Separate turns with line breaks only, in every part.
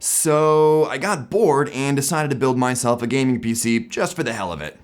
So I got bored and decided to build myself a gaming PC just for the hell of it.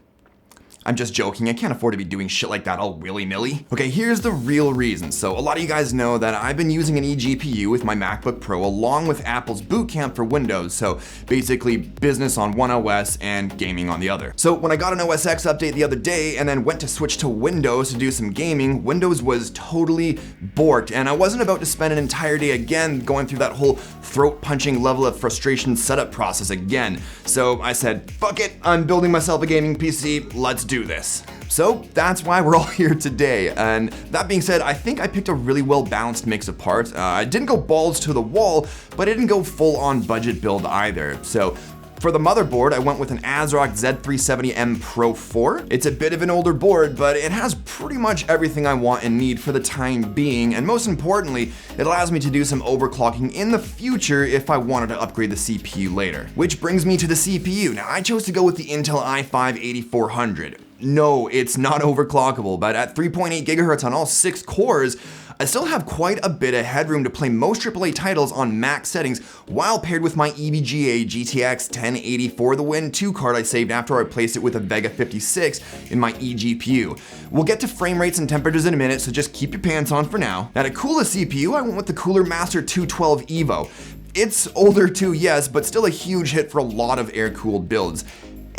I'm just joking, I can't afford to be doing shit like that all willy-nilly. Okay, here's the real reason. So a lot of you guys know that I've been using an eGPU with my MacBook Pro along with Apple's Boot Camp for Windows. So basically business on one OS and gaming on the other. So when I got an OS X update the other day and then went to switch to Windows to do some gaming, Windows was totally borked, and I wasn't about to spend an entire day again going through that whole throat-punching level of frustration setup process again. So I said, fuck it, I'm building myself a gaming PC, let's do this. So that's why we're all here today. And that being said, I think I picked a really well balanced mix of parts. I didn't go balls to the wall, but I didn't go full on budget build either. So for the motherboard, I went with an ASRock Z370M Pro 4. It's a bit of an older board, but it has pretty much everything I want and need for the time being, and most importantly, it allows me to do some overclocking in the future if I wanted to upgrade the CPU later. Which brings me to the CPU. Now, I chose to go with the Intel i5-8400. No, it's not overclockable, but at 3.8 gigahertz on all 6 cores, I still have quite a bit of headroom to play most AAA titles on max settings while paired with my EVGA GTX 1080 for the Win 2 card I saved after I replaced it with a Vega 56 in my eGPU. We'll get to frame rates and temperatures in a minute, so just keep your pants on for now. Now to cool the CPU, I went with the Cooler Master 212 Evo. It's older too, yes, but still a huge hit for a lot of air-cooled builds.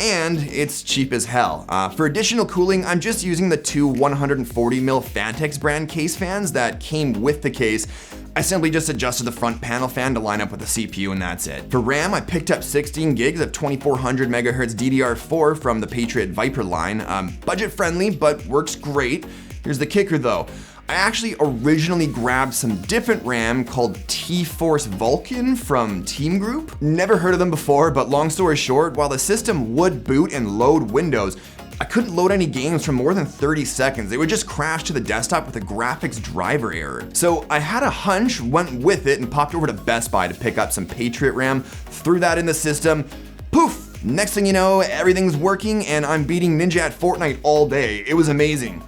And it's cheap as hell. For additional cooling, I'm just using the two 140mm Fantex brand case fans that came with the case. I simply just adjusted the front panel fan to line up with the CPU and that's it. For RAM, I picked up 16 gigs of 2400 MHz DDR4 from the Patriot Viper line. Budget friendly, but works great. Here's the kicker though. I actually originally grabbed some different RAM called T-Force Vulcan from Team Group. Never heard of them before, but long story short, while the system would boot and load Windows, I couldn't load any games for more than 30 seconds. It would just crash to the desktop with a graphics driver error. So I had a hunch, went with it, and popped over to Best Buy to pick up some Patriot RAM, threw that in the system, poof! Next thing you know, everything's working and I'm beating Ninja at Fortnite all day. It was amazing.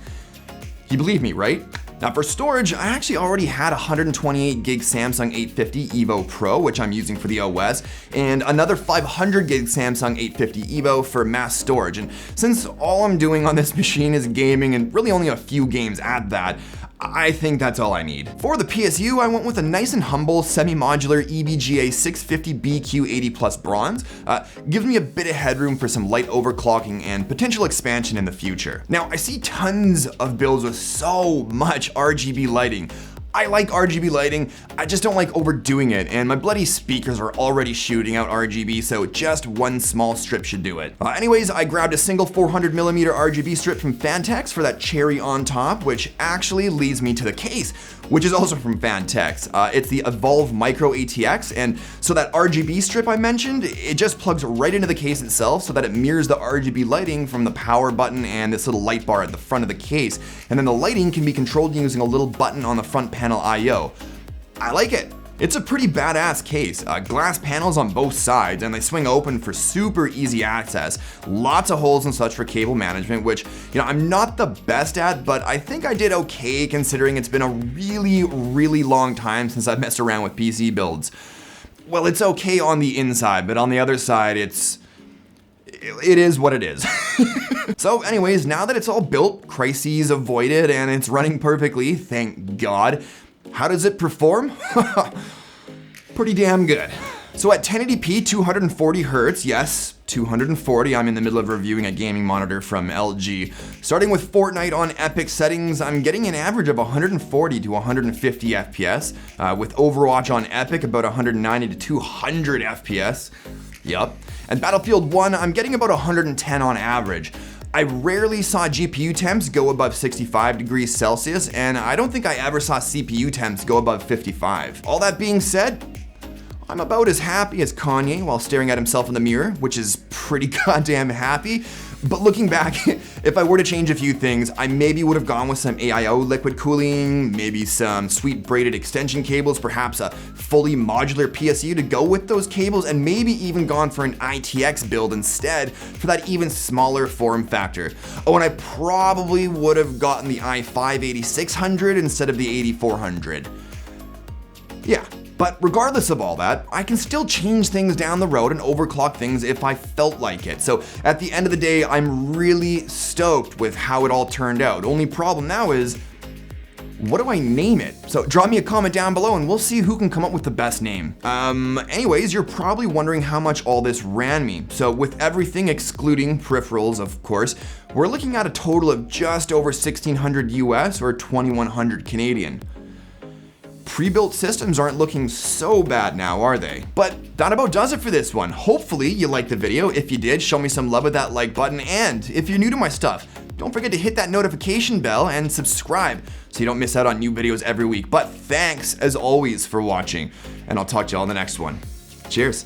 You believe me, right? Now for storage, I actually already had a 128 gig Samsung 850 EVO Pro, which I'm using for the OS, and another 500 gig Samsung 850 EVO for mass storage. And since all I'm doing on this machine is gaming and really only a few games at that, I think that's all I need. For the PSU, I went with a nice and humble semi-modular EVGA 650BQ80 Plus Bronze. Gives me a bit of headroom for some light overclocking and potential expansion in the future. Now, I see tons of builds with so much RGB lighting. I like RGB lighting, I just don't like overdoing it, and my bloody speakers are already shooting out RGB, so just one small strip should do it. Anyways, I grabbed a single 400mm RGB strip from Fantex for that cherry on top, which actually leads me to the case, which is also from Fantex. It's the Evolve Micro ATX, and so that RGB strip I mentioned, it just plugs right into the case itself so that it mirrors the RGB lighting from the power button and this little light bar at the front of the case, and then the lighting can be controlled using a little button on the front panel I/O. I like it. It's a pretty badass case. Glass panels on both sides and they swing open for super easy access. Lots of holes and such for cable management, which, I'm not the best at, but I think I did okay considering it's been a really, really long time since I've messed around with PC builds. Well, it's okay on the inside, but on the other side, it is what it is. So anyways, now that it's all built, crises avoided, and it's running perfectly, thank God, how does it perform? Pretty damn good. So at 1080p, 240 Hz, yes, 240, I'm in the middle of reviewing a gaming monitor from LG. Starting with Fortnite on epic settings, I'm getting an average of 140 to 150 FPS, with Overwatch on epic about 190 to 200 FPS. Yup. And Battlefield 1, I'm getting about 110 on average. I rarely saw GPU temps go above 65 degrees Celsius, and I don't think I ever saw CPU temps go above 55. All that being said, I'm about as happy as Kanye while staring at himself in the mirror, which is pretty goddamn happy. But looking back, if I were to change a few things, I maybe would have gone with some AIO liquid cooling, maybe some sweet braided extension cables, perhaps a fully modular PSU to go with those cables, and maybe even gone for an ITX build instead for that even smaller form factor. Oh, and I probably would have gotten the i5-8600 instead of the 8400. Yeah. But regardless of all that, I can still change things down the road and overclock things if I felt like it. So at the end of the day, I'm really stoked with how it all turned out. Only problem now is, what do I name it? So drop me a comment down below and we'll see who can come up with the best name. Anyways, you're probably wondering how much all this ran me. So with everything excluding peripherals, of course, we're looking at a total of just over 1,600 US or 2,100 Canadian. Pre-built systems aren't looking so bad now, are they? But that about does it for this one. Hopefully you liked the video. If you did, show me some love with that like button. And if you're new to my stuff, don't forget to hit that notification bell and subscribe so you don't miss out on new videos every week. But thanks as always for watching, and I'll talk to you all in the next one. Cheers.